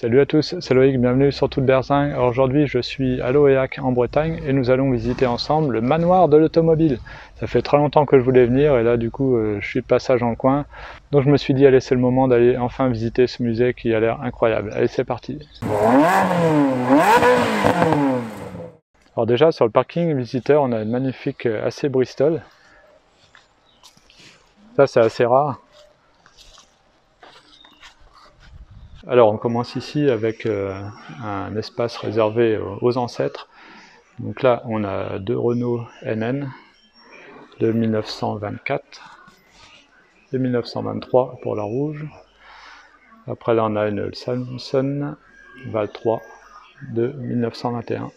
Salut à tous, c'est Loïc, bienvenue sur Toute Berzingue. Alors aujourd'hui je suis à Loéac en Bretagne et nous allons visiter ensemble le manoir de l'automobile. Ça fait très longtemps que je voulais venir et là du coup je suis de passage dans le coin. Donc je me suis dit allez, c'est le moment d'aller enfin visiter ce musée qui a l'air incroyable. Allez, c'est parti. Alors déjà sur le parking visiteur on a une magnifique AC Bristol. Ça c'est assez rare. Alors on commence ici avec un espace réservé aux ancêtres. Donc là on a deux Renault NN de 1924 et 1923 pour la rouge. Après là on a une Samsung Val 3 de 1921.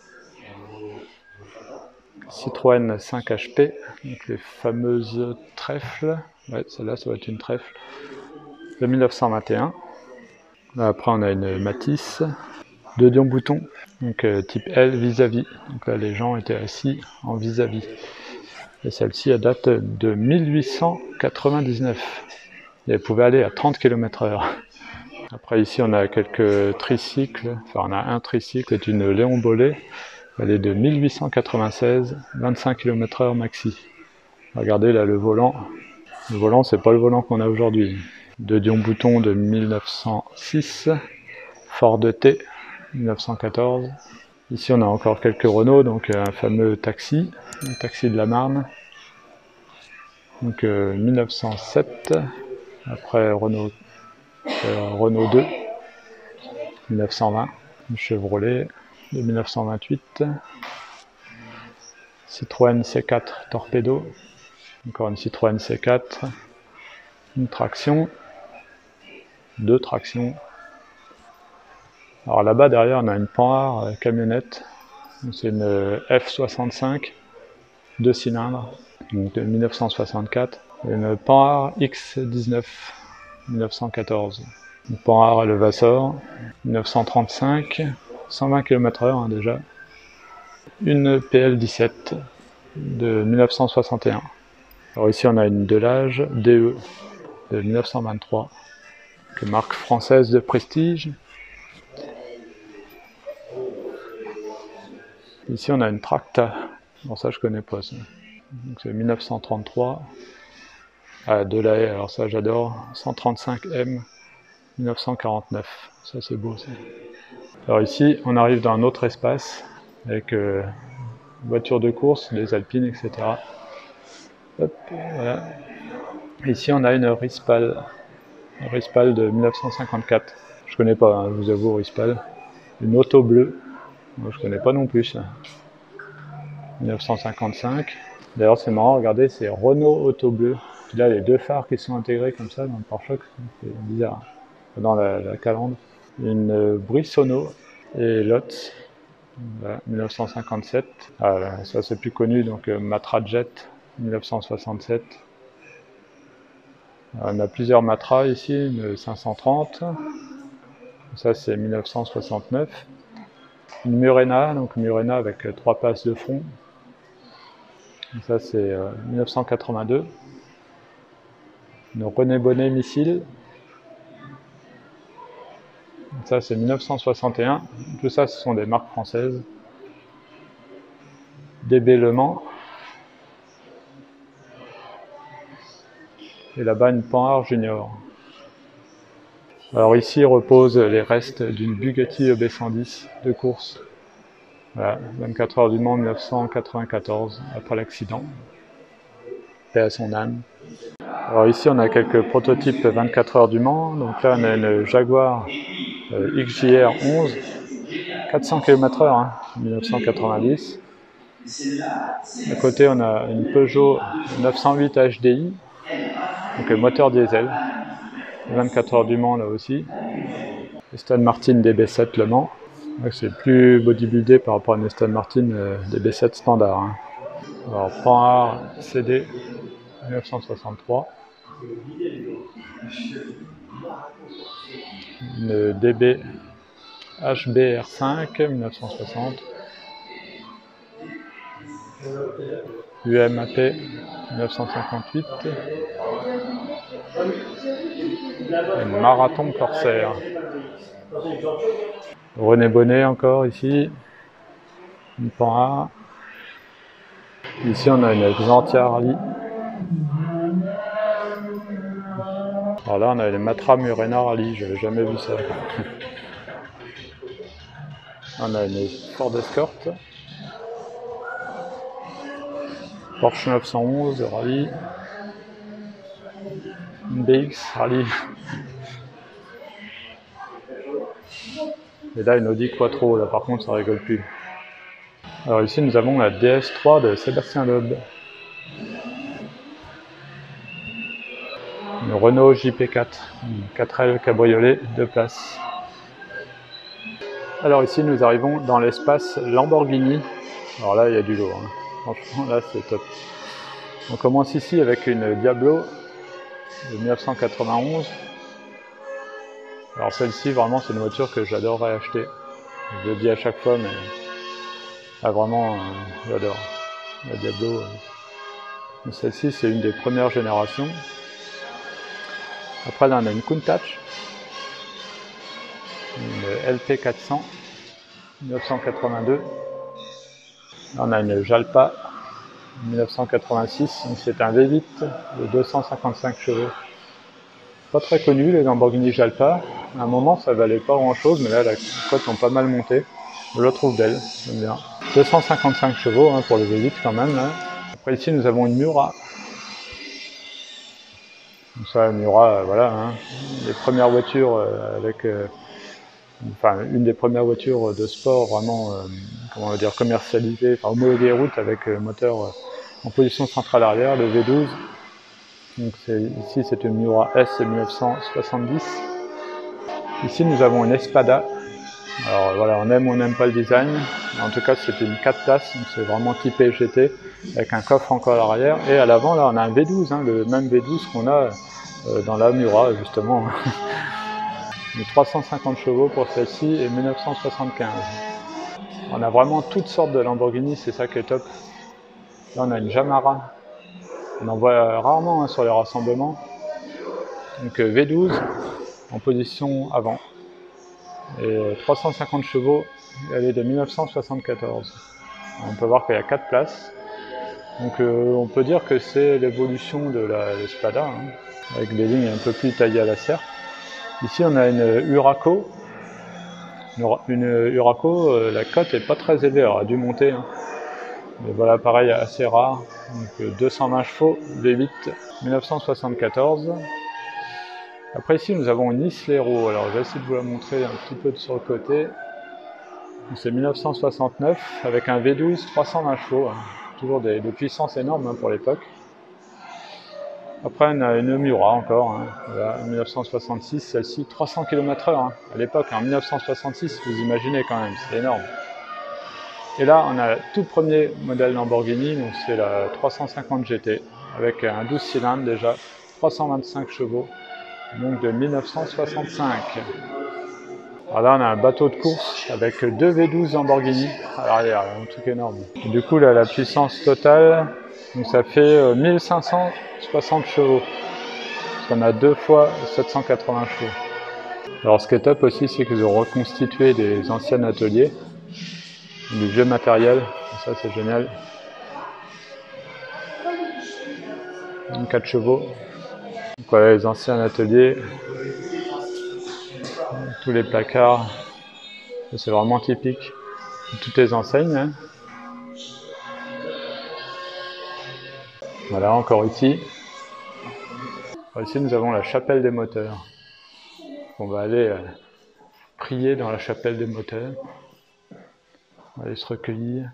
Citroën 5 HP, donc les fameuses trèfles. Ouais, celle-là ça va être une trèfle de 1921. Après on a une Matisse de Dion-Bouton, donc type L vis-à-vis. Donc là les gens étaient assis en vis-à-vis. Et celle-ci elle date de 1899. Et elle pouvait aller à 30 km/h. Après ici on a quelques tricycles, enfin on a un tricycle, c'est une Léon Bollé. Elle est de 1896, 25 km/h maxi. Regardez là le volant. Le volant c'est pas le volant qu'on a aujourd'hui. De Dion-Bouton de 1906, Ford T 1914. Ici on a encore quelques Renault, donc un fameux taxi, un taxi de la Marne. Donc 1907. Après Renault 2 1920. Chevrolet de 1928. Citroën C4 Torpedo. Encore une Citroën C4. Une traction. Deux tractions. Alors là-bas derrière on a une Panhard camionnette. C'est une F65, 2 cylindres, donc de 1964. Et une Panhard X19, 1914. Une Panhard Levassor, 1935, 120 km/h déjà. Une PL17 de 1961. Alors ici on a une Delage DE de 1923, marque française de prestige. Ici on a une Tracta, bon ça je connais pas ça. Donc c'est 1933. Ah, Delahaye, alors ça j'adore, 135M 1949, ça c'est beau ça. Alors ici on arrive dans un autre espace avec voitures de course, des Alpines, etc. Hop, voilà. Ici on a une Rispal de 1954. Je connais pas, hein, je vous avoue, Rispal. Une auto bleue, moi je connais pas non plus ça. 1955. D'ailleurs c'est marrant, regardez, c'est Renault auto bleu. Puis là les deux phares qui sont intégrés comme ça dans le pare-choc, c'est bizarre. Dans la calandre. Une Brissonneau et Lotz, voilà, 1957. Ah, là, ça c'est plus connu, donc Matra Jet 1967. On a plusieurs Matra ici, une 530. Ça c'est 1969. Une Murena, donc Murena avec 3 passes de fond. Ça c'est 1982. Une René Bonnet Missile. Ça c'est 1961. Tout ça ce sont des marques françaises. DB Le Mans. Et là-bas une Panhard Junior. Alors ici reposent les restes d'une Bugatti EB110 de course. Voilà, 24 heures du Mans 1994, après l'accident. Paix à son âme. Alors ici on a quelques prototypes 24 heures du Mans. Donc là on a une Jaguar XJR 11, 400 km/h, hein, 1990. À côté on a une Peugeot 908 HDI, donc moteur diesel. 24 heures du Mans là aussi. Aston Martin DB7 Le Mans. C'est plus bodybuildé par rapport à une Aston Martin DB7 standard. Hein. Alors Panhard CD 1963. Une DB HBR5 1960. UMAP 1958. Une Marathon Corsair René Bonnet encore ici. Une Pan A. Ici on a une Xantia Rally. Alors là on a les Matra Murena Rally, j'avais jamais vu ça. On a une Ford Escort. Porsche 911 Rally. Une BX Rally. Et là une Audi Quattro, là par contre ça rigole plus. Alors ici nous avons la DS3 de Sébastien Loeb. Une Renault JP4, une 4L cabriolet, 2 places. Alors ici nous arrivons dans l'espace Lamborghini. Alors là il y a du lot, hein. Franchement là c'est top. On commence ici avec une Diablo de 1991. Alors celle-ci vraiment c'est une voiture que j'adorerais acheter. Je le dis à chaque fois mais là vraiment j'adore la Diablo. Celle-ci c'est une des premières générations. Après là on a une Countach, une LP400 1982. Là on a une Jalpa 1986, donc c'est un V8 de 255 chevaux. Pas très connu les Lamborghini Jalpa. À un moment ça valait pas grand chose, mais là les cotes ont pas mal monté. Je la trouve belle, j'aime bien. 255 chevaux hein, pour le V8 quand même. Là. Après ici nous avons une Miura. Donc ça, Miura, voilà, hein, les premières voitures avec, enfin une des premières voitures de sport vraiment, comment on va dire, commercialisées, enfin homologuées route avec moteur en position centrale arrière, le V12. Donc ici c'est une Miura S 1970. Ici nous avons une Espada. Alors voilà, on aime ou on n'aime pas le design. En tout cas c'est une 4 places, donc c'est vraiment typé GT avec un coffre encore à l'arrière. Et à l'avant là on a un V12, hein, le même V12 qu'on a dans la Miura justement. 350 chevaux pour celle-ci et 1975. On a vraiment toutes sortes de Lamborghini, c'est ça qui est top. Là on a une Jamara. On en voit rarement hein, sur les rassemblements. Donc V12 en position avant. Et 350 chevaux, elle est de 1974. On peut voir qu'il y a 4 places. Donc on peut dire que c'est l'évolution de la Spada, hein, avec des lignes un peu plus taillées à la serre. Ici on a une Huraco. Une Huraco, la cote est pas très élevée, elle a dû monter. Hein. Mais voilà, pareil, assez rare. Donc 220 chevaux, V8 1974. Après ici nous avons une Islero, alors je vais essayer de vous la montrer un petit peu sur le côté. C'est 1969 avec un V12 320 chevaux, hein. Toujours des puissances énormes hein, pour l'époque. Après on a une Miura encore, hein. Voilà, 1966, celle-ci 300 km/h hein. À l'époque, en 1966, vous imaginez quand même, c'est énorme. Et là on a le tout premier modèle Lamborghini, donc c'est la 350 GT, avec un 12 cylindres déjà, 325 chevaux. Donc de 1965. Alors là on a un bateau de course avec deux V12 Lamborghini à l'arrière, un truc énorme. Et du coup là la puissance totale, donc ça fait 1560 chevaux. On a 2 fois 780 chevaux. Alors ce qui est top aussi c'est qu'ils ont reconstitué des anciens ateliers, du vieux matériel, ça c'est génial. 4 chevaux. Donc voilà les anciens ateliers. Tous les placards, c'est vraiment typique. Toutes les enseignes. Hein. Voilà, encore ici. Alors ici, nous avons la chapelle des moteurs. On va aller prier dans la chapelle des moteurs. On va aller se recueillir.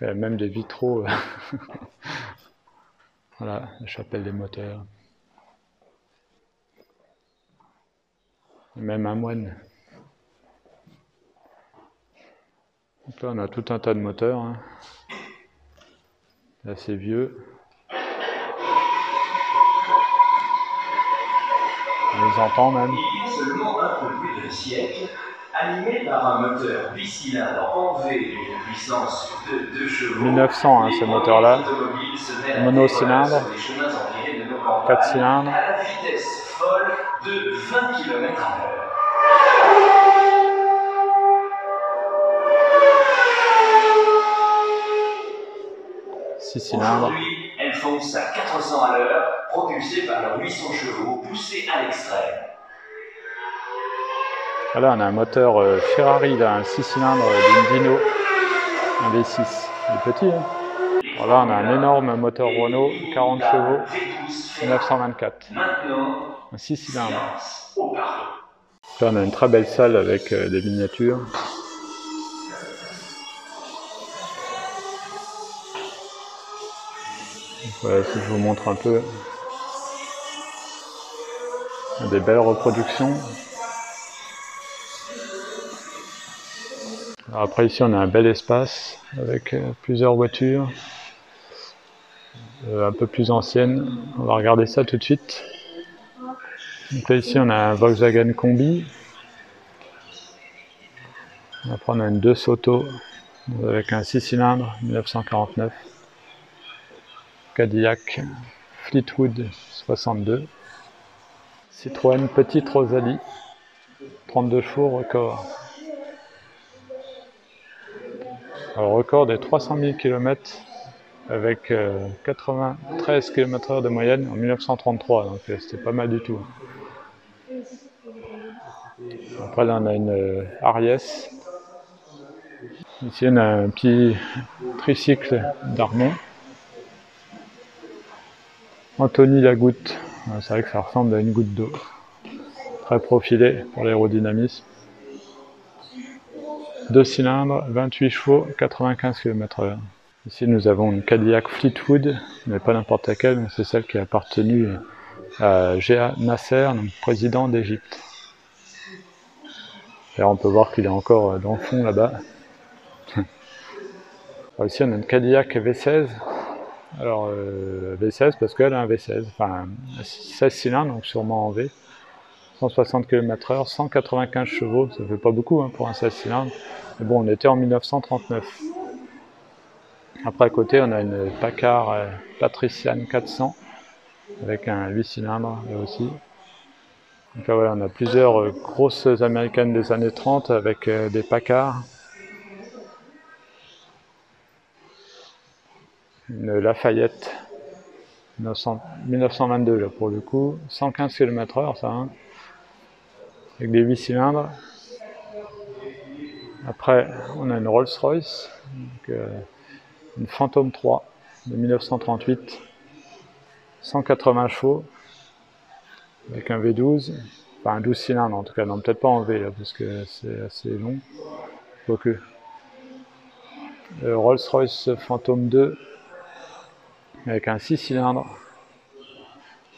Il y a même des vitraux. Voilà, la chapelle des moteurs. Même un moine. Donc là, on a tout un tas de moteurs. Hein. Assez vieux. On les entend même. Il y a seulement un peu plus d'un siècle, animé par un moteur bicylindre en V d'une puissance de 2 chevaux. 1900, hein, ce moteur-là. Monocylindre. 4 cylindres. km/h. 6 cylindres. Aujourd'hui, elle fonce à 400 à l'heure, propulsée par leurs 800 chevaux poussés à l'extrême. Là, on a un moteur Ferrari, là, un 6 cylindres d'une Dino, un V6. Il est petit, hein. Là, on a un énorme moteur Renault, 40 chevaux, 1924. Un 6 cylindres. Là, on a une très belle salle avec des miniatures. Voilà, si je vous montre un peu. Des belles reproductions. Alors après, ici, on a un bel espace avec plusieurs voitures. Un peu plus anciennes. On va regarder ça tout de suite. Donc là, ici, on a un Volkswagen Combi. Après, on a une 2 Auto avec un 6 cylindres 1949. Cadillac Fleetwood 62. Citroën Petite Rosalie 32 chevaux record. Alors, record des 300 000 km avec 93 km/h de moyenne en 1933, donc c'était pas mal du tout. Après là on a une Ariès. Ici on a un petit tricycle d'Armon. Anthony Lagoutte, c'est vrai que ça ressemble à une goutte d'eau. Très profilé pour l'aérodynamisme. 2 cylindres, 28 chevaux, 95 km/h. Ici nous avons une Cadillac Fleetwood, mais pas n'importe laquelle, c'est celle qui a appartenu à Géa Nasser, donc président d'Égypte. Là on peut voir qu'il est encore dans le fond là-bas. Ici on a une Cadillac V16. Alors V16 parce qu'elle a un V16, enfin 16 cylindres, donc sûrement en V. 160 km/h, 195 chevaux, ça fait pas beaucoup hein, pour un 16 cylindres. Mais bon, on était en 1939. Après à côté, on a une Packard Patrician 400 avec un 8 cylindres là aussi. Donc là voilà, on a plusieurs grosses américaines des années 30 avec des Packard. Une Lafayette 1922 là pour le coup, 115 km/h ça, hein, avec des 8 cylindres. Après on a une Rolls-Royce, une Phantom 3 de 1938, 180 chevaux, avec un V12, enfin un 12 cylindres en tout cas, non peut-être pas en V là, parce que c'est assez long, quoique. Rolls-Royce Phantom 2, avec un 6 cylindres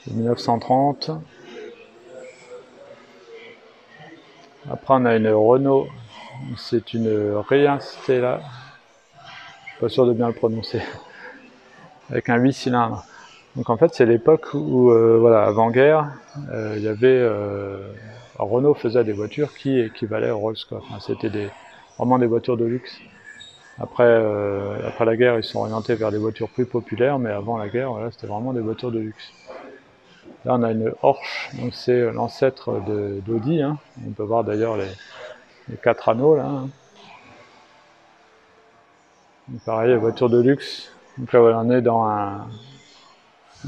de 1930. Après on a une Renault, c'est une Reinstella, je suis pas sûr de bien le prononcer, avec un 8 cylindres. Donc en fait c'est l'époque où, voilà, avant-guerre, il y avait, Renault faisait des voitures qui équivalaient aux Rolls, quoi. Enfin, c'était vraiment des voitures de luxe. Après la guerre, ils sont orientés vers des voitures plus populaires, mais avant la guerre, voilà, c'était vraiment des voitures de luxe. Là, on a une Porsche, donc c'est l'ancêtre d'Audi. Hein. On peut voir d'ailleurs les 4 anneaux là. Hein. Donc, pareil, voitures de luxe. Donc là, voilà, on est dans un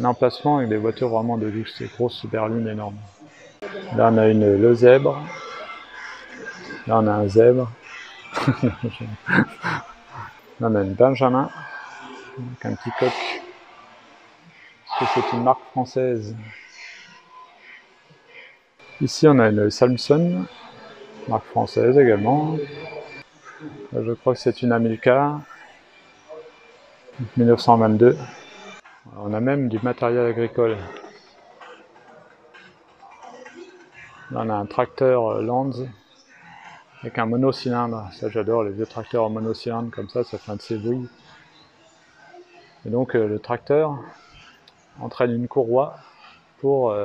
emplacement avec des voitures vraiment de luxe, des grosses berlines énormes. Là, on a le Zèbre. Là, on a un Zèbre. Là, on a une Benjamin, avec un petit coq. Est-ce que c'est une marque française? Ici, on a une Samsung, marque française également. Là, je crois que c'est une Amilcar, 1922. On a même du matériel agricole. Là, on a un tracteur Lanz avec un monocylindre. Ça, j'adore les vieux tracteurs en monocylindre comme ça fait un de ces bruits. Et donc, le tracteur entraîne une courroie pour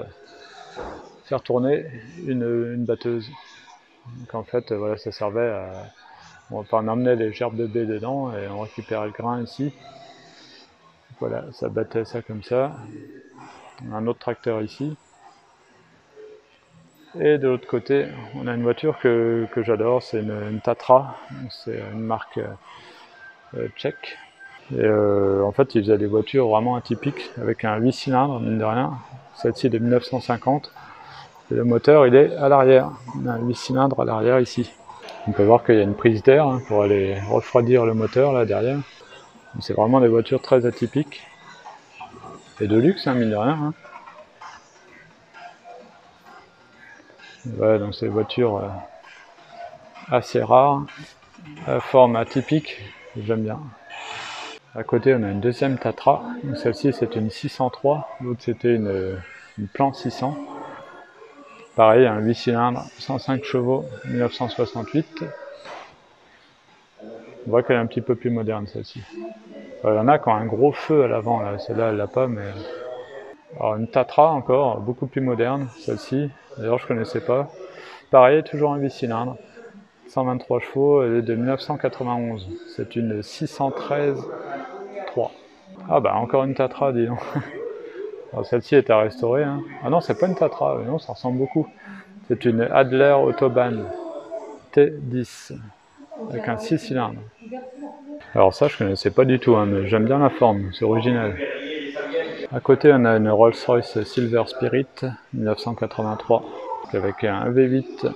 faire tourner une batteuse. Donc, en fait, voilà, ça servait à. On emmenait les gerbes de blé dedans et on récupérait le grain ici. Voilà, ça battait ça comme ça. On a un autre tracteur ici. Et de l'autre côté, on a une voiture que j'adore, c'est une Tatra, c'est une marque tchèque. Et en fait, ils faisaient des voitures vraiment atypiques, avec un 8 cylindres, mine de rien. Celle-ci est de 1950. Et le moteur, il est à l'arrière. On a un 8 cylindres à l'arrière ici. On peut voir qu'il y a une prise d'air hein, pour aller refroidir le moteur là derrière. C'est vraiment des voitures très atypiques. Et de luxe, hein, mine de rien. Hein. Ouais, donc c'est des voitures assez rares, à forme atypique, j'aime bien. À côté, on a une deuxième Tatra. Celle-ci, c'est une 603. L'autre, c'était une Plan 600. Pareil, un 8 cylindres, 105 chevaux, 1968. On voit qu'elle est un petit peu plus moderne, celle-ci. Il y en a qui ont un gros feu à l'avant, là. Celle-là, elle l'a pas, mais... Alors, une Tatra, encore, beaucoup plus moderne, celle-ci. D'ailleurs, je connaissais pas. Pareil, toujours un 8 cylindres. 123 chevaux, elle est de 1991. C'est une 613 3. Ah bah encore une Tatra, dis donc. Celle-ci est à restaurer. Hein. Ah non, c'est pas une Tatra, non, ça ressemble beaucoup. C'est une Adler Autobahn T10 avec un 6 cylindres. Alors ça, je connaissais pas du tout, hein, mais j'aime bien la forme, c'est original. À côté, on a une Rolls-Royce Silver Spirit 1983 avec un V8.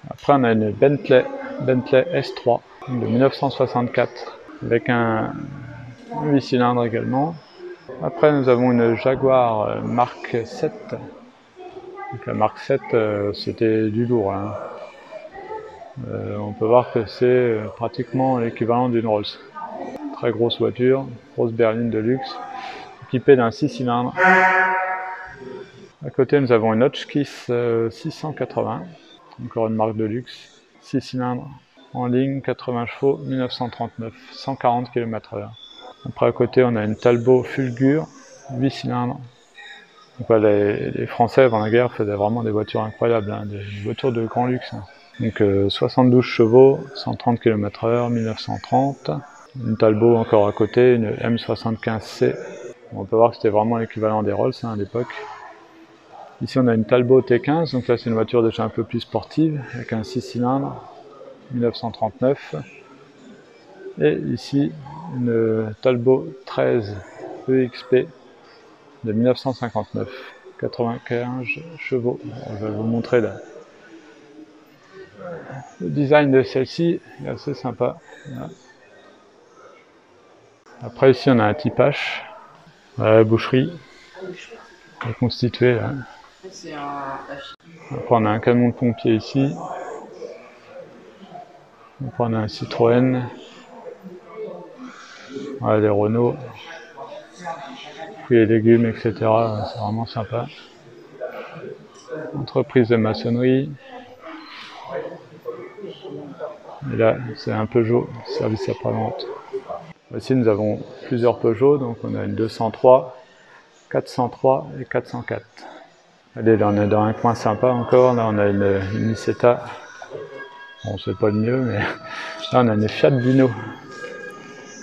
Après, on a une Bentley S3 de 1964 avec un 8 cylindres également. Après, nous avons une Jaguar Mark 7. Donc, la Mark 7, c'était du lourd. Hein. On peut voir que c'est pratiquement l'équivalent d'une Rolls. Très grosse voiture, grosse berline de luxe, équipée d'un 6 cylindres. À côté, nous avons une Hotchkiss 680, encore une marque de luxe, 6 cylindres, en ligne, 80 chevaux, 1939, 140 km/h. Après, à côté, on a une Talbot Fulgur, 8 cylindres. Donc, les Français, avant la guerre, faisaient vraiment des voitures incroyables, hein, des voitures de grand luxe. Hein. Donc, 72 chevaux, 130 km/h, 1930. Une Talbot encore à côté, une M75C. On peut voir que c'était vraiment l'équivalent des Rolls hein, à l'époque. Ici, on a une Talbot T15, donc là, c'est une voiture déjà un peu plus sportive, avec un 6 cylindres, 1939. Et ici, une Talbot 13 EXP de 1959, 95 chevaux. Je vais vous montrer le design de celle-ci, est assez sympa. Voilà. Après, ici, on a un Tipache, la boucherie, constituée là. Après, on a un camion de pompier ici. Après, on a un Citroën. Voilà, des Renault. Fruits et légumes, etc. C'est vraiment sympa. Entreprise de maçonnerie. Et là, c'est un Peugeot, service après-vente. Ici, nous avons plusieurs Peugeot. Donc, on a une 203, 403 et 404. Allez, là, on est dans un coin sympa encore. Là, on a une Nicetta. Bon, c'est pas le mieux, mais là, on a une Fiat Dino.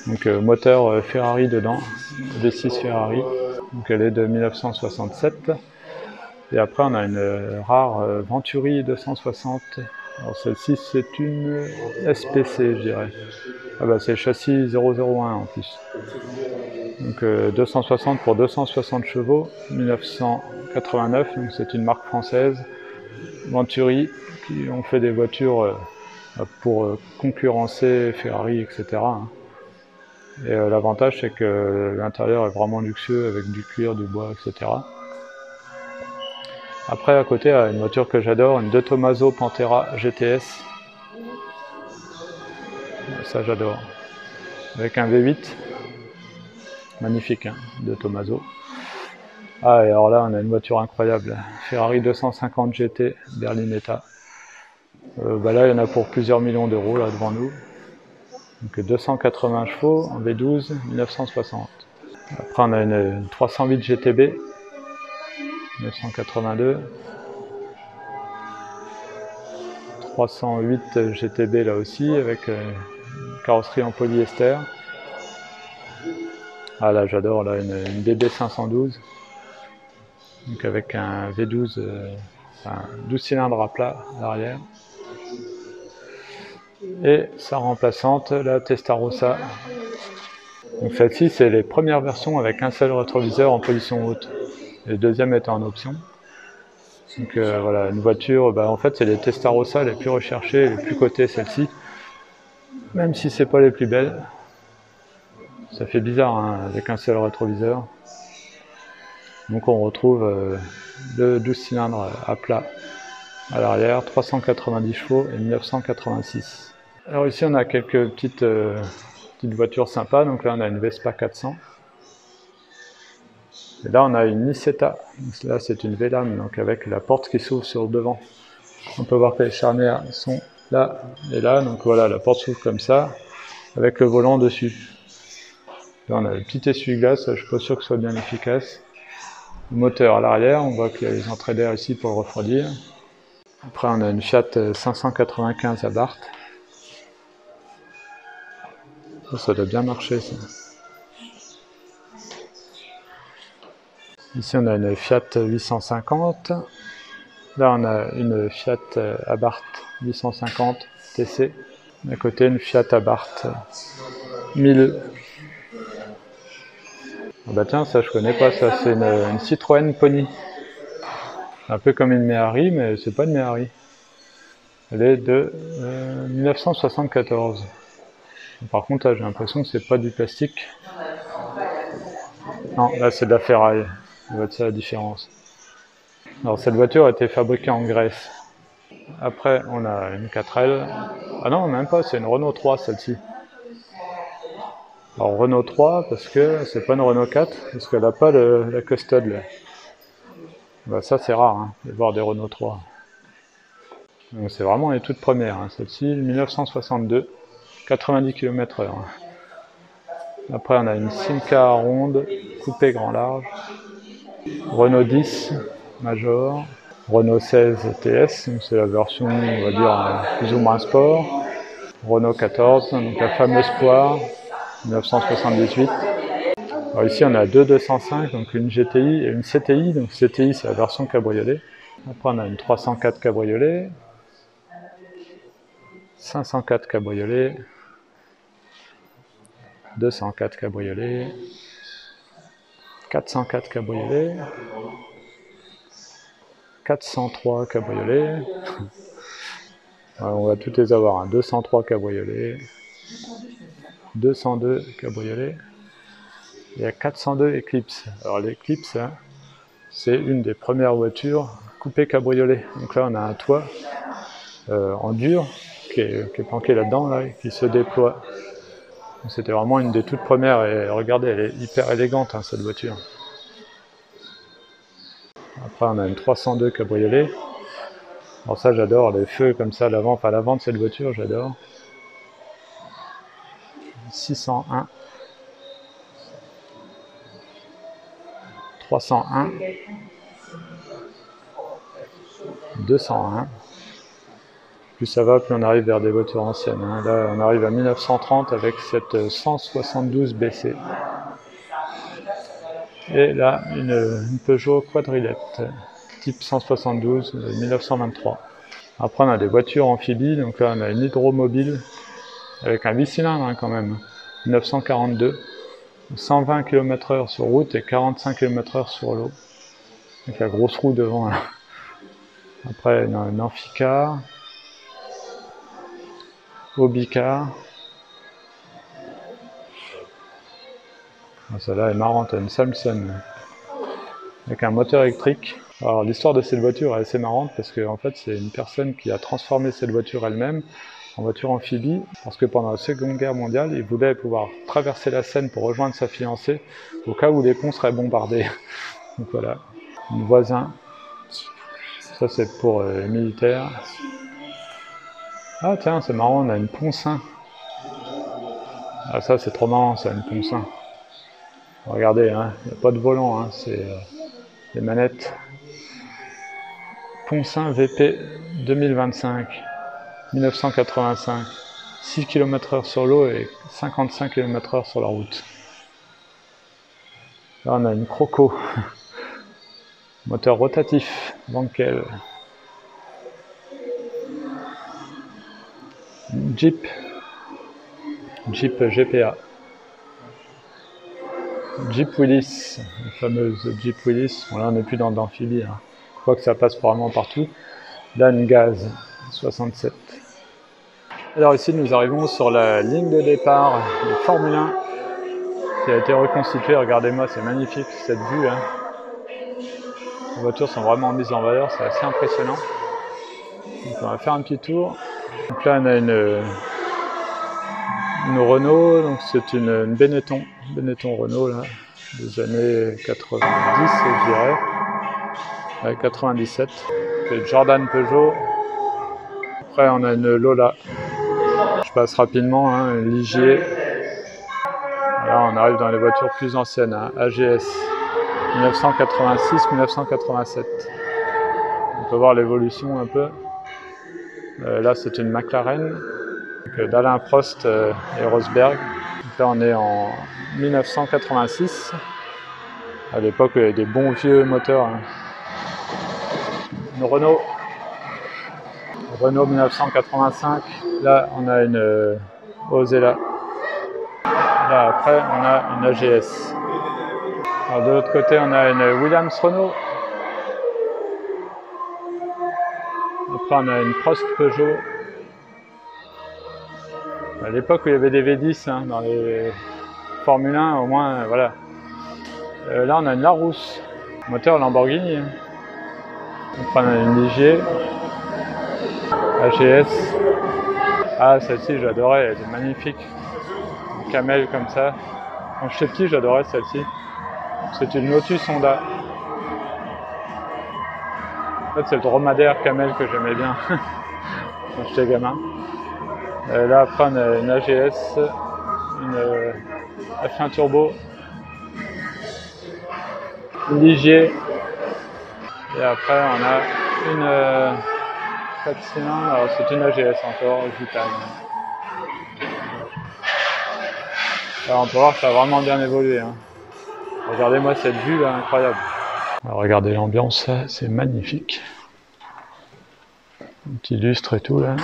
Donc, moteur Ferrari dedans, V6 Ferrari. Donc, elle est de 1967. Et après, on a une rare Venturi 260. Alors, celle-ci, c'est une SPC, je dirais. Ah bah, c'est châssis 001 en plus. Donc, 260 pour 260 chevaux, 1989. Donc, c'est une marque française. Venturi, qui ont fait des voitures pour concurrencer Ferrari, etc. Et l'avantage, c'est que l'intérieur est vraiment luxueux, avec du cuir, du bois, etc. Après, à côté, une voiture que j'adore, une De Tomaso Pantera GTS. Ça, j'adore. Avec un V8. Magnifique, hein, De Tomaso. Ah, et alors là, on a une voiture incroyable. Ferrari 250 GT Berlinetta. Bah là, il y en a pour plusieurs millions d'euros, là, devant nous. Donc 280 chevaux en V12, 1960. Après, on a une 308 GTB, 1982. 308 GTB là aussi, avec une carrosserie en polyester. Ah là, j'adore, là, une DB 512. Donc avec un V12 enfin 12 cylindres à plat à l'arrière. Et sa remplaçante, la Testarossa. Donc celle-ci, c'est les premières versions avec un seul rétroviseur en position haute. Et le deuxième était en option. Donc voilà, une voiture, en fait c'est les Testarossa les plus recherchées, les plus cotées, celle-ci. Même si c'est pas les plus belles. Ça fait bizarre hein, avec un seul rétroviseur. Donc on retrouve le 12 cylindres à plat à l'arrière, 390 chevaux et 1986. Alors ici on a quelques petites voitures sympas. Donc là on a une Vespa 400. Et là on a une Nicetta. Donc là c'est une V-Lame, donc avec la porte qui s'ouvre sur le devant. On peut voir que les charnières sont là et là. Donc voilà, la porte s'ouvre comme ça, avec le volant dessus. Là on a le petit essuie-glace, je suis pas sûr que ce soit bien efficace. Le moteur à l'arrière, on voit qu'il y a les entrées d'air ici pour le refroidir. Après on a une Fiat 595 Abarth. Ça doit bien marcher ça. Ici on a une Fiat 850. Là on a une Fiat Abarth 850 TC. À côté une Fiat Abarth 1000. Ah bah tiens, ça je connais pas, ça c'est une Citroën Pony. Un peu comme une Méhari, mais c'est pas une Méhari. Elle est de 1974. Par contre là j'ai l'impression que c'est pas du plastique. Non, là c'est de la ferraille. Ça va être ça la différence. Alors cette voiture a été fabriquée en Grèce. Après on a une 4L. Ah non, même pas, c'est une Renault 3 celle-ci. Alors Renault 3 parce que c'est pas une Renault 4, parce qu'elle n'a pas la custode là. Bah, ça c'est rare hein, de voir des Renault 3. Donc c'est vraiment les toutes premières, hein. Celle-ci 1962, 90 km/h. Après on a une Simca ronde, coupé grand large, Renault 10 Major, Renault 16 TS, c'est la version on va dire plus ou moins sport, Renault 14, donc la fameuse Poire, 1978. Alors ici on a deux 205, donc une GTI et une CTI, donc CTI c'est la version cabriolet. Après on a une 304 cabriolet, 504 cabriolet, 204 cabriolet, 404 cabriolet, 403 cabriolet, on va toutes les avoir, hein. 203 cabriolet, 202 cabriolet, et 402 Eclipse. Alors l'Eclipse, hein, c'est une des premières voitures coupées cabriolet. Donc là on a un toit en dur qui est planqué là-dedans, là, qui se déploie. C'était vraiment une des toutes premières, et regardez, elle est hyper élégante hein, cette voiture. Après on a une 302 cabriolet. Alors ça j'adore, les feux comme ça à l'avant, enfin à l'avant de cette voiture j'adore. 601, 301, 201. Plus ça va, plus on arrive vers des voitures anciennes, hein. Là on arrive à 1930 avec cette 172 BC. Et là une Peugeot quadrillette type 172 1923. Après on a des voitures amphibies, donc là on a une hydromobile avec un 8 cylindres hein, quand même, 1942, 120 km/h sur route et 45 km/h sur l'eau, avec la grosse roue devant là. Après une Amphicar, Obicar. Celle-là est marrante, une Samsung avec un moteur électrique. Alors l'histoire de cette voiture est assez marrante parce que en fait c'est une personne qui a transformé cette voiture elle-même en voiture amphibie, parce que pendant la Seconde Guerre mondiale, il voulait pouvoir traverser la Seine pour rejoindre sa fiancée, au cas où les ponts seraient bombardés. Donc voilà, une voisin, ça c'est pour les militaires. Ah tiens, c'est marrant, on a une Poncin. Ah ça c'est trop marrant ça, une Poncin. Regardez, hein, il n'y a pas de volant, hein, c'est les manettes. Poncin VP 2025. 1985, 6 km/h sur l'eau et 55 km/h sur la route. Là on a une Croco, moteur rotatif, Wankel, Jeep GPA. Jeep Willys, la fameuse Jeep Willys. Bon, là on n'est plus dans l'amphibie, hein. Je crois que ça passe probablement partout. Dan Gaz 67. Alors ici nous arrivons sur la ligne de départ de Formule 1 qui a été reconstituée. Regardez-moi, c'est magnifique cette vue, hein. Les voitures sont vraiment mises en valeur, c'est assez impressionnant. Donc on va faire un petit tour. Donc là on a une Renault, donc c'est une Benetton Renault là, des années 90 je dirais, ouais, 97. C'est Jordan Peugeot. Après on a une Lola. Je passe rapidement, hein, une Ligier. Là on arrive dans les voitures plus anciennes, hein, AGS 1986-1987. On peut voir l'évolution un peu. Là c'est une McLaren d'Alain Prost et Rosberg. Donc là on est en 1986. À l'époque il y avait des bons vieux moteurs, hein. Une Renault 1985. Là on a une Osella. Là après on a une AGS. Alors, de l'autre côté on a une Williams Renault. Après on a une Prost Peugeot. À l'époque où il y avait des V10, hein, dans les Formule 1, au moins, voilà. Là on a une Larousse, moteur Lamborghini. Hein. Après on a une Ligier, AGS. Ah, celle-ci j'adorais, elle était magnifique. Une camel comme ça. Quand j'étais petit j'adorais celle-ci. C'est une Lotus Honda. En fait c'est le dromadaire camel que j'aimais bien quand j'étais gamin. Là après on a une AGS, une F1 Turbo, une Ligier, et après on a une 4 cylindres, alors c'est une AGS encore, Gitane. Alors on peut voir que ça a vraiment bien évolué, hein. Regardez-moi cette vue là, incroyable. Alors regardez l'ambiance là, c'est magnifique. Un petit lustre et tout là.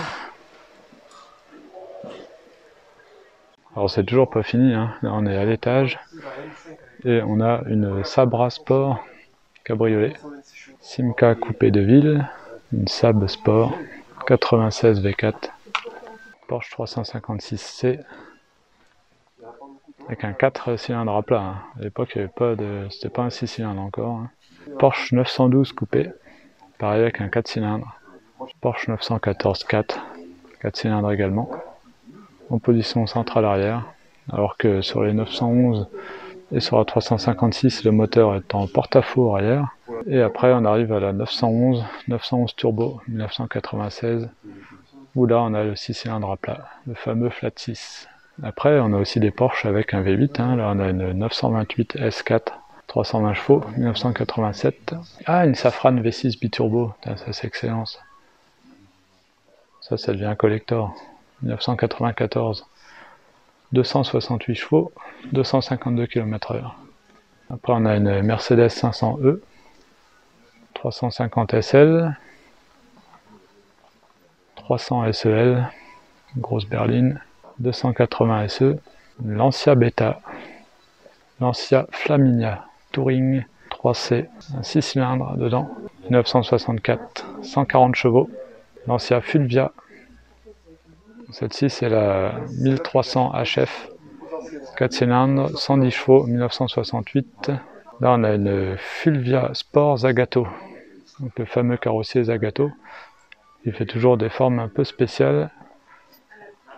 Alors c'est toujours pas fini, hein. Là on est à l'étage et on a une Sabra Sport cabriolet, Simca coupé de ville, une Sab Sport 96 V4, Porsche 356C avec un 4 cylindres à plat, hein. À l'époque il y avait pas de, c'était pas un 6 cylindres encore, hein. Porsche 912 coupé, pareil avec un 4 cylindres, Porsche 914 4 cylindres également. En position centrale arrière, alors que sur les 911 et sur la 356 le moteur est en porte-à-faux arrière. Et après on arrive à la 911 Turbo 1996 où là on a le 6 cylindres à plat, le fameux flat 6. Après on a aussi des Porsche avec un V8, hein. Là on a une 928 S4 320 chevaux 1987. Ah, une Safran V6 biturbo, ça c'est excellent ça. Ça devient un collector. 1994, 268 chevaux, 252 km/h. Après on a une Mercedes 500E, 350 SL, 300 SEL, grosse berline, 280 SE, Lancia Beta, Lancia Flaminia Touring 3C, un 6 cylindres dedans, 1964, 140 chevaux, Lancia Fulvia. Celle-ci c'est la 1300 HF, 4 cylindres, 110 chevaux, 1968. Là on a une Fulvia Sport Zagato, donc le fameux carrossier Zagato. Il fait toujours des formes un peu spéciales.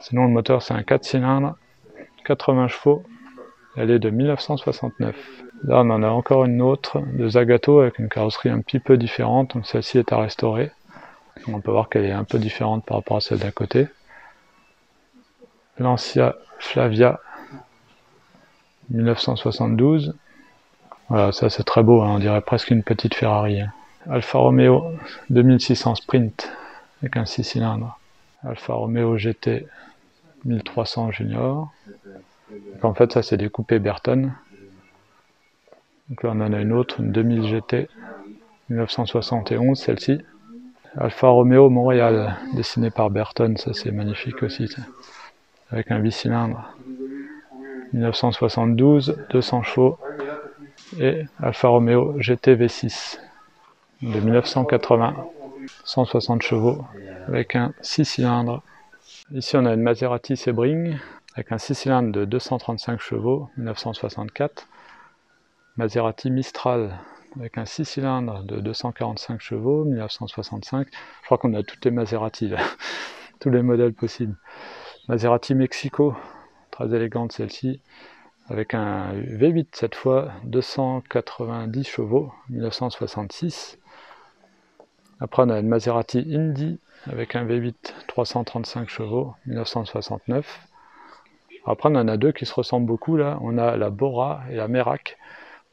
Sinon le moteur c'est un 4 cylindres, 80 chevaux, elle est de 1969. Là on en a encore une autre de Zagato avec une carrosserie un petit peu différente, donc celle-ci est à restaurer. On peut voir qu'elle est un peu différente par rapport à celle d'à côté. Lancia Flavia 1972. Voilà, ça c'est très beau, hein, on dirait presque une petite Ferrari. Hein. Alfa Romeo 2600 Sprint avec un 6 cylindres. Alfa Romeo GT 1300 Junior. Donc, en fait ça c'est des coupés Berton. Donc là on en a une autre, une 2000 GT 1971, celle-ci. Alfa Romeo Montréal, dessiné par Berton, ça c'est magnifique aussi, ça. Avec un 8 cylindres. 1972, 200 chevaux. Et Alfa Romeo GT V6 de 1980, 160 chevaux, avec un 6 cylindres. Ici on a une Maserati Sebring, avec un 6 cylindres de 235 chevaux, 1964. Maserati Mistral, avec un 6 cylindres de 245 chevaux, 1965. Je crois qu'on a toutes les Maserati, là. Tous les modèles possibles. Maserati Mexico, très élégante celle-ci, avec un V8 cette fois, 290 chevaux, 1966. Après on a une Maserati Indy, avec un V8 335 chevaux, 1969. Après on en a deux qui se ressemblent beaucoup là, on a la Bora et la Merak.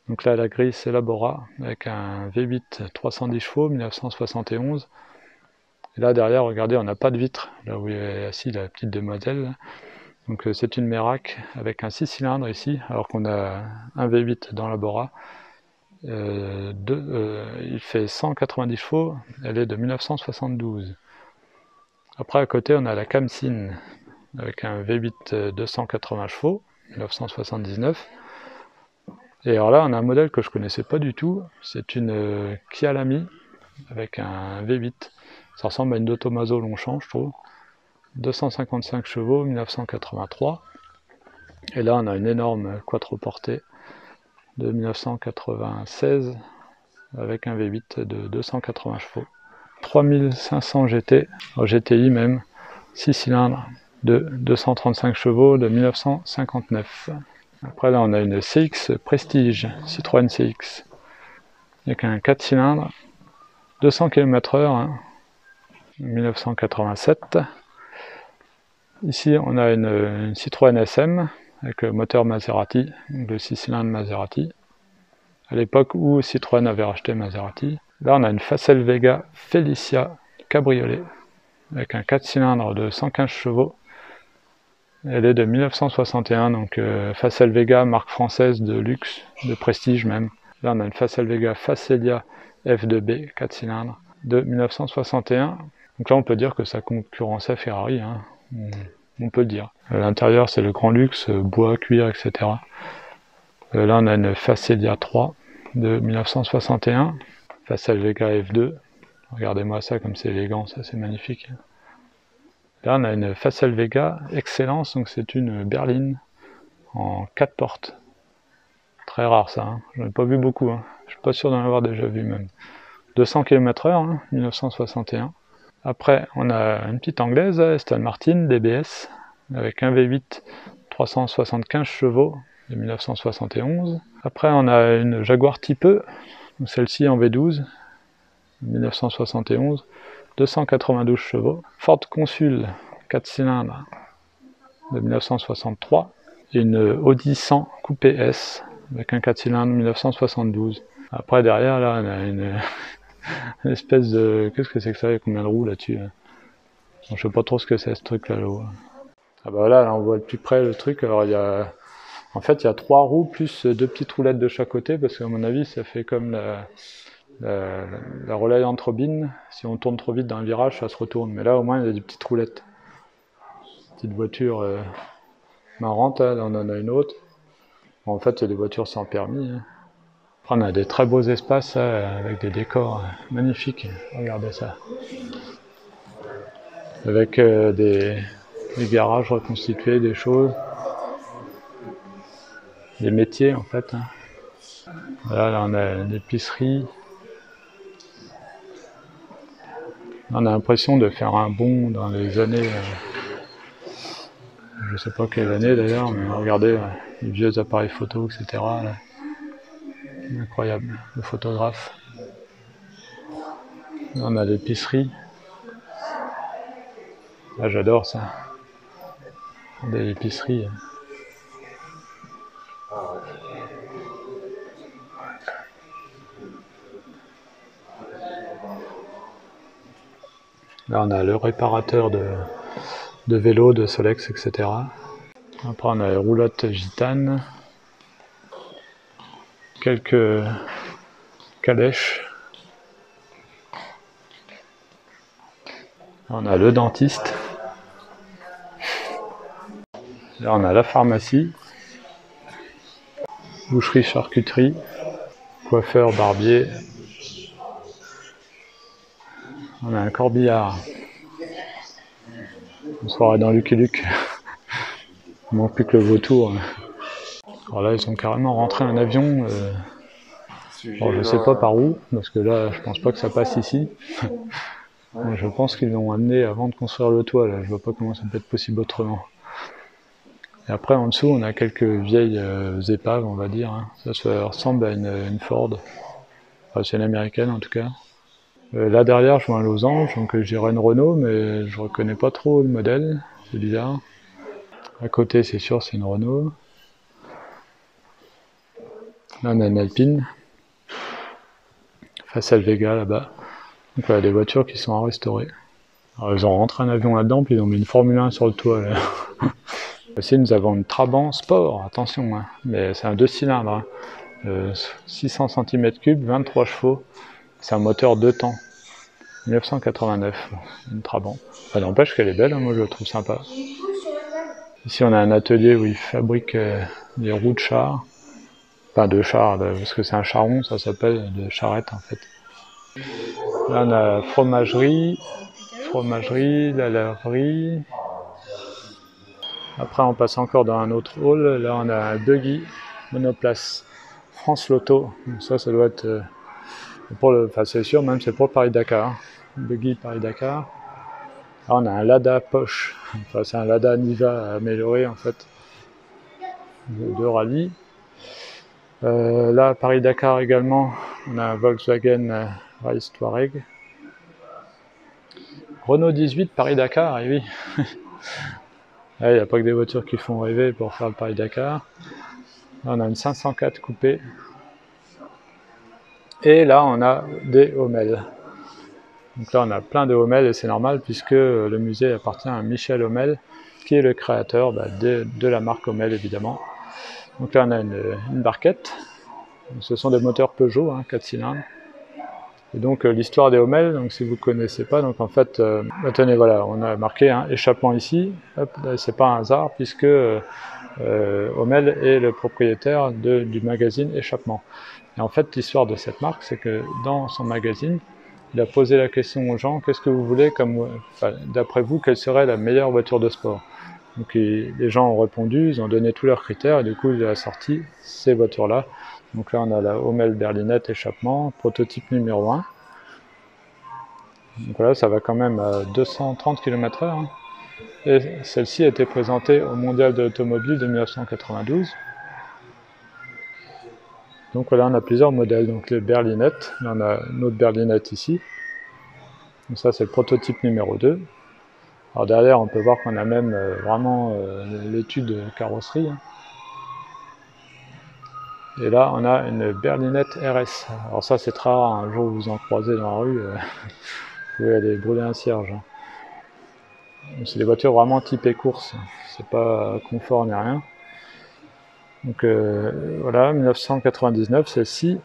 Donc là la grise c'est la Bora, avec un V8 310 chevaux, 1971. Et là derrière, regardez, on n'a pas de vitre, là où est assise la petite demoiselle. Là. Donc c'est une Merak avec un 6 cylindres ici, alors qu'on a un V8 dans la Bora. Il fait 190 chevaux, elle est de 1972. Après à côté on a la Kamsin avec un V8 280 chevaux, 1979. Et alors là on a un modèle que je connaissais pas du tout, c'est une Kia Lamy avec un V8. Ça ressemble à une Dotomaso Longchamp je trouve. 255 chevaux, 1983. Et là on a une énorme quattroportée de 1996 avec un V8 de 280 chevaux. 3500 GT, GTI même, 6 cylindres de 235 chevaux de 1959. Après là on a une CX Prestige, Citroën CX, avec un 4 cylindres, 200 km/h, 1987. Ici on a une Citroën SM, avec le moteur Maserati, donc le 6 cylindres Maserati, à l'époque où Citroën avait racheté Maserati. Là on a une Facel Vega Felicia Cabriolet, avec un 4 cylindres de 115 chevaux. Elle est de 1961, donc Facel Vega, marque française de luxe, de prestige même. Là on a une Facel Vega Facelia F2B, 4 cylindres, de 1961. Donc là on peut dire que ça concurrençait Ferrari, hein. On peut le dire. L'intérieur c'est le grand luxe, bois, cuir, etc. Là on a une Facelia 3 de 1961, Facel Vega F2. Regardez-moi ça comme c'est élégant, ça c'est magnifique. Là on a une Facel Vega Excellence, donc c'est une berline en 4 portes. Très rare ça, hein. Je n'en ai pas vu beaucoup, hein. Je suis pas sûr d'en avoir déjà vu même. 200 km/h, hein, 1961. Après on a une petite anglaise, Aston Martin DBS, avec un V8 375 chevaux de 1971. Après on a une Jaguar Type E, celle-ci en V12, 1971, 292 chevaux. Ford Consul 4 cylindres de 1963 et une Audi 100 coupé S avec un 4 cylindres 1972. Après derrière là on a une espèce de... Qu'est-ce que c'est que ça? Il y a combien de roues là-dessus là? Je sais pas trop ce que c'est ce truc là-haut. Ah bah là on voit de plus près le truc. Alors il y a... En fait il y a 3 roues plus 2 petites roulettes de chaque côté, parce qu'à mon avis ça fait comme la relayante Robin. Si on tourne trop vite dans un virage ça se retourne, mais là au moins il y a des petites roulettes. Petite voiture marrante, là on en a une autre. Bon, en fait il y a des voitures sans permis, hein. Après on a des très beaux espaces avec des décors magnifiques, regardez ça. Avec des garages reconstitués, des choses, des métiers en fait, hein. Voilà, là on a une épicerie. On a l'impression de faire un bond dans les années, je sais pas quelle année d'ailleurs, mais regardez les vieux appareils photo, etc. Là. Incroyable, le photographe. Là, on a l'épicerie. Ah, j'adore ça. Des épiceries. Là on a le réparateur de vélos, de Solex, etc. Après on a les roulottes gitanes, quelques calèches, On a le dentiste. Là, on a la pharmacie. Boucherie, charcuterie. Coiffeur, barbier. On a un corbillard. On se croirait dans Lucky Luke. Il manque plus que le vautour. Alors là, ils sont carrément rentrés un avion. Bon, je sais pas par où, parce que là, je pense pas que ça passe ici. Je pense qu'ils l'ont amené avant de construire le toit. Là, je vois pas comment ça peut être possible autrement. Et après, en dessous, on a quelques vieilles épaves, on va dire. Hein. Ça ressemble à une Ford. Enfin, c'est une américaine en tout cas. Là derrière, je vois un losange, donc je dirais une Renault, mais je reconnais pas trop le modèle. C'est bizarre. À côté, c'est sûr, c'est une Renault. Là, on a une Alpine. Face à le Vega là-bas. Donc voilà, des voitures qui sont à restaurer. Alors, ils ont rentré un avion là-dedans, puis ils ont mis une Formule 1 sur le toit. Là. Ici, nous avons une Trabant Sport, attention, hein, mais c'est un 2 cylindres. Hein. 600 cm3, 23 chevaux. C'est un moteur 2 temps. 1989, une Trabant. Ça n'empêche qu'elle est belle, hein, moi je la trouve sympa. Ici, on a un atelier où ils fabriquent des roues de char. Enfin, de char, parce que c'est un charron, ça s'appelle de charrette en fait. Là, on a fromagerie, la laverie. Après, on passe encore dans un autre hall. Là, on a un buggy monoplace France Loto. Donc ça doit être pour le. Enfin, c'est sûr, même c'est pour Paris-Dakar. Buggy Paris-Dakar. Là, on a un Lada Porsche. Enfin, c'est un Lada Niva amélioré en fait de rallye. Là, Paris-Dakar également, on a un Volkswagen Race Touareg. Renault 18 Paris-Dakar, et oui. Il n'y a pas que des voitures qui font rêver pour faire le Paris-Dakar. Là, on a une 504 coupée. Et là, on a des Hommel. Donc là, on a plein de Hommel et c'est normal puisque le musée appartient à Michel Hommel, qui est le créateur de la marque Hommel, évidemment. Donc là, on a une barquette. Ce sont des moteurs Peugeot, hein, 4 cylindres. Et donc l'histoire des Hommel, donc si vous ne connaissez pas, donc en fait, tenez, voilà, on a marqué un échappement ici. C'est pas un hasard puisque Hommel est le propriétaire du magazine Échappement. Et en fait, l'histoire de cette marque, c'est que dans son magazine, il a posé la question aux gens, qu'est-ce que vous voulez d'après vous, quelle serait la meilleure voiture de sport? Donc les gens ont répondu, ils ont donné tous leurs critères, et du coup il a sorti ces voitures-là. Donc là on a la Hommel berlinette échappement, prototype numéro 1. Donc voilà, ça va quand même à 230 km/h. Hein. Et celle-ci a été présentée au Mondial de l'Automobile de 1992. Donc voilà, on a plusieurs modèles. Donc les berlinettes, il y en a une autre berlinette ici. Donc ça c'est le prototype numéro 2. Alors derrière on peut voir qu'on a même vraiment l'étude carrosserie. Hein. Et là on a une berlinette RS. Alors ça c'est très rare, un jour où vous en croisez dans la rue, vous pouvez aller brûler un cierge. Hein. C'est des voitures vraiment typées course, c'est pas confort ni rien. Donc voilà, 1999, celle-ci,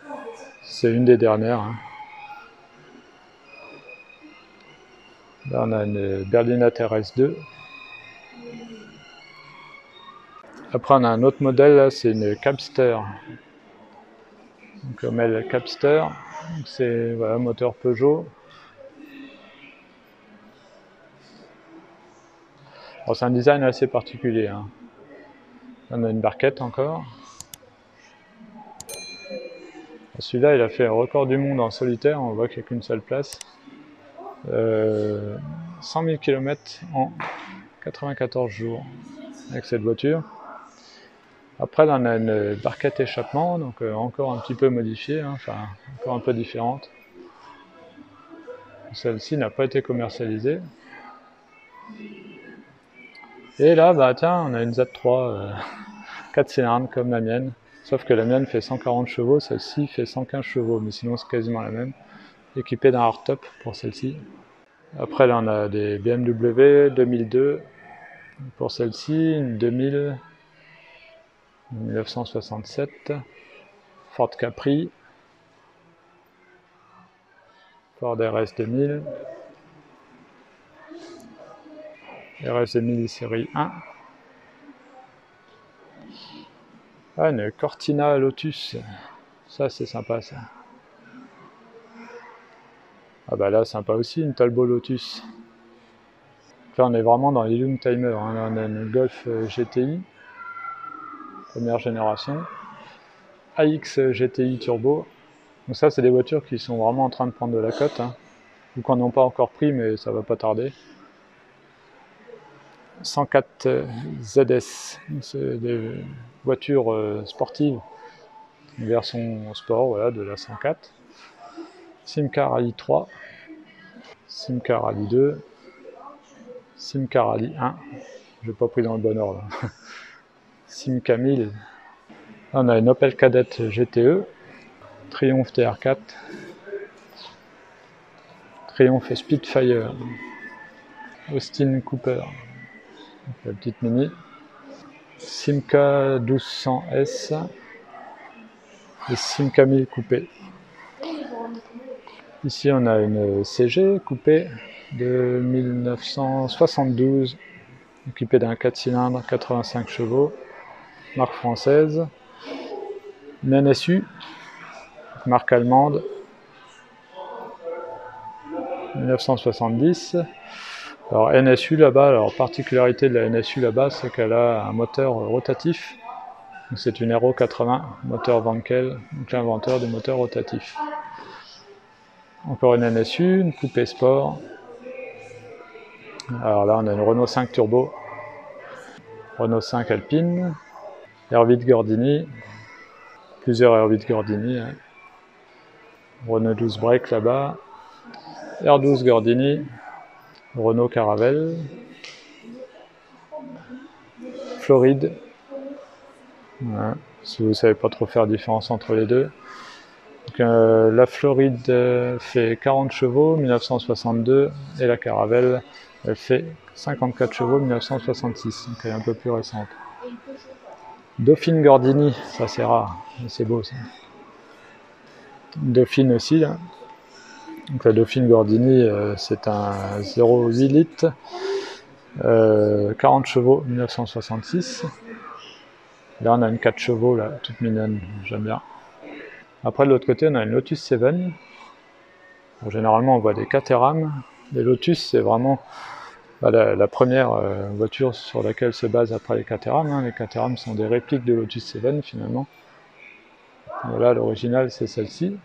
c'est une des dernières. Hein. Là on a une berlinette RS2. Après on a un autre modèle, c'est une Capster. Donc Hommel Capster, c'est voilà, moteur Peugeot. Alors c'est un design assez particulier. Hein. On a une barquette encore. Celui-là, il a fait un record du monde en solitaire, on voit qu'il n'y a qu'une seule place. 100 000 km en 94 jours avec cette voiture. Après, là, on a une barquette échappement, donc encore un petit peu modifiée, hein, enfin, encore un peu différente. Celle-ci n'a pas été commercialisée. Et là, bah tiens, on a une Z3 4 cylindres comme la mienne. Sauf que la mienne fait 140 chevaux, celle-ci fait 115 chevaux, mais sinon c'est quasiment la même. Équipée d'un hardtop pour celle-ci. Après là on a des BMW 2002 pour celle-ci, une 2000, 1967, Ford Capri, Ford RS 2000, RS 2000 série 1. Ah, une Cortina Lotus. Ça, c'est sympa, ça. Ah bah là, sympa aussi, une Talbot Lotus. Là, on est vraiment dans les Young Timers. Hein. Là, on a une Golf GTI, première génération. AX GTI Turbo. Donc ça, c'est des voitures qui sont vraiment en train de prendre de la cote. Hein. Ou qu'on n'ont pas encore pris, mais ça va pas tarder. 104 ZS, c'est des voitures sportives, version sport, voilà, de la 104. Simca Rally 3, Simca Rally 2, Simca Rally 1, je n'ai pas pris dans le bon ordre. Simca 1000, on a une Opel Kadett GTE, Triumph TR4, Triumph Spitfire, Austin Cooper, la petite mini, Simca 1200S et Simca 1000 coupé. Ici on a une CG coupée de 1972, équipée d'un 4 cylindres, 85 chevaux, marque française. Une NSU, marque allemande, 1970. Alors NSU là-bas, alors particularité de la NSU là-bas, c'est qu'elle a un moteur rotatif. C'est une Aero 80, moteur Wankel, donc l'inventeur du moteur rotatif. Encore une NSU, une coupée sport. Alors là, on a une Renault 5 Turbo, Renault 5 Alpine, R8 Gordini, plusieurs R8 Gordini, hein. Renault 12 Break là-bas, R12 Gordini, Renault Caravelle, Floride, voilà, si vous ne savez pas trop faire la différence entre les deux. Donc, la Floride fait 40 chevaux, 1962, et la Caravelle, elle fait 54 chevaux, 1966, donc elle est un peu plus récente. Dauphine Gordini, ça c'est rare, c'est beau ça. Dauphine aussi, là. Donc la Dauphine Gordini, c'est un 0,8 litres, 40 chevaux, 1966. Là on a une 4 chevaux, là, toute mignonne, j'aime bien. Après de l'autre côté on a une Lotus 7. Bon, généralement on voit des Caterham. Les Lotus c'est vraiment la première voiture sur laquelle se basent après les Caterham. Hein. Les Caterham sont des répliques de Lotus 7 finalement. Voilà, l'original c'est celle-ci.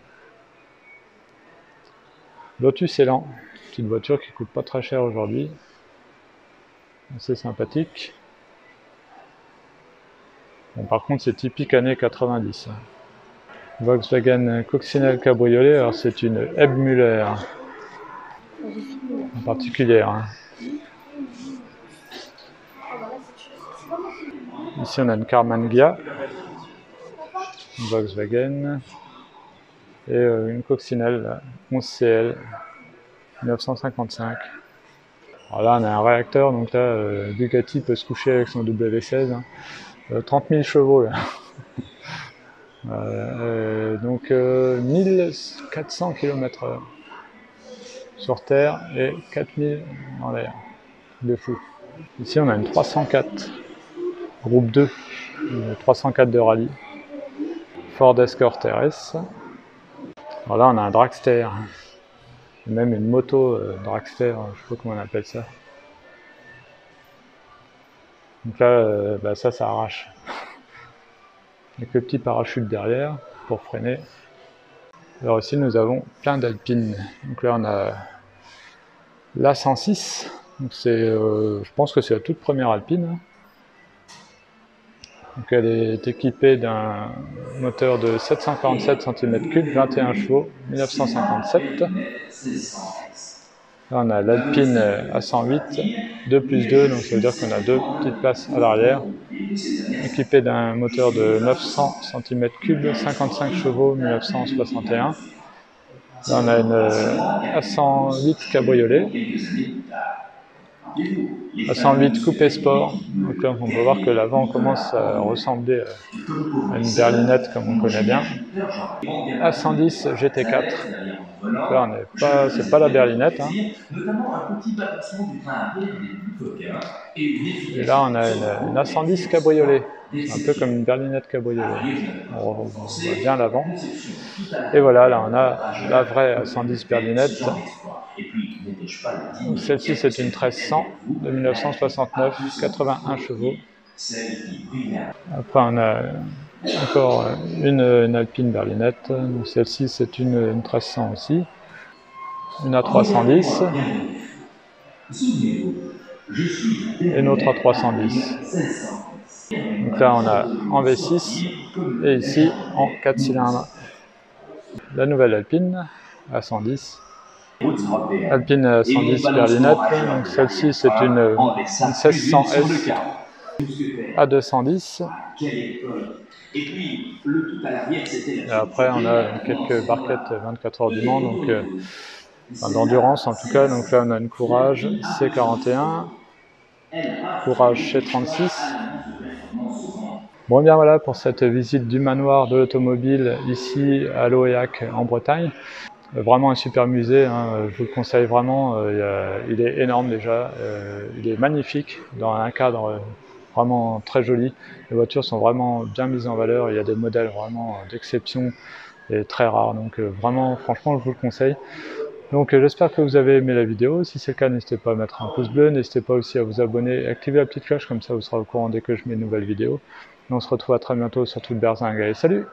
Lotus Elan, petite voiture qui coûte pas très cher aujourd'hui. Assez sympathique. Bon, par contre c'est typique années 90. Volkswagen Coccinelle Cabriolet, alors c'est une Ebmuller en particulier. Hein. Ici on a une Karmann Ghia, une Volkswagen, et une Coccinelle 11CL 1955. Alors là on a un réacteur, donc là Bugatti peut se coucher avec son W16. Hein. 30 000 chevaux là. Donc 1400 km/h sur terre et 4000 dans l'air. De fou. Ici on a une 304 groupe 2, une 304 de rallye, Ford Escort RS. Alors là on a un dragster, et même une moto dragster, je sais pas comment on appelle ça. Donc là ça arrache. Avec le petit parachute derrière pour freiner. Alors ici nous avons plein d'Alpines. Donc là on a l'A106. Donc je pense que c'est la toute première Alpine. Donc elle est équipée d'un moteur de 747 cm3, 21 chevaux, 1957. Là on a l'Alpine A108, 2+2, donc ça veut dire qu'on a deux petites places à l'arrière. Équipée d'un moteur de 900 cm3, 55 chevaux, 1961. Là on a une A108 cabriolet. La 108 coupé sport. Donc là, on peut voir que l'avant commence à ressembler à une berlinette comme on connaît bien. La 110 GT4. Donc là, c'est pas la berlinette. Hein. Et là, on a une A110 cabriolet. C'est un peu comme une berlinette cabriolet. On voit bien l'avant. Et voilà, là, on a la vraie A110 berlinette. Celle-ci, c'est une 1300 de 1969, 81 chevaux. Après, on a encore une Alpine berlinette. Celle-ci, c'est une 1300 aussi. Une A310. Et une autre A310. Donc là, on a en V6 et ici en 4 cylindres. La nouvelle Alpine A110. Alpine 110 berlinette, donc celle-ci c'est une 1600S A210. Et après on a quelques barquettes 24 heures du Mans, donc d'endurance en tout cas. Donc là on a une Courage C41, Courage C36. Bon bien voilà pour cette visite du manoir de l'automobile ici à Loyac en Bretagne. Vraiment un super musée, hein, je vous le conseille vraiment, il est énorme déjà, il est magnifique dans un cadre vraiment très joli. Les voitures sont vraiment bien mises en valeur, il y a des modèles vraiment d'exception et très rares, donc vraiment franchement je vous le conseille. Donc j'espère que vous avez aimé la vidéo, si c'est le cas n'hésitez pas à mettre un pouce bleu, n'hésitez pas aussi à vous abonner et activer la petite cloche, comme ça vous serez au courant dès que je mets une nouvelle vidéo. Et on se retrouve à très bientôt sur Toute Berzingue, allez salut!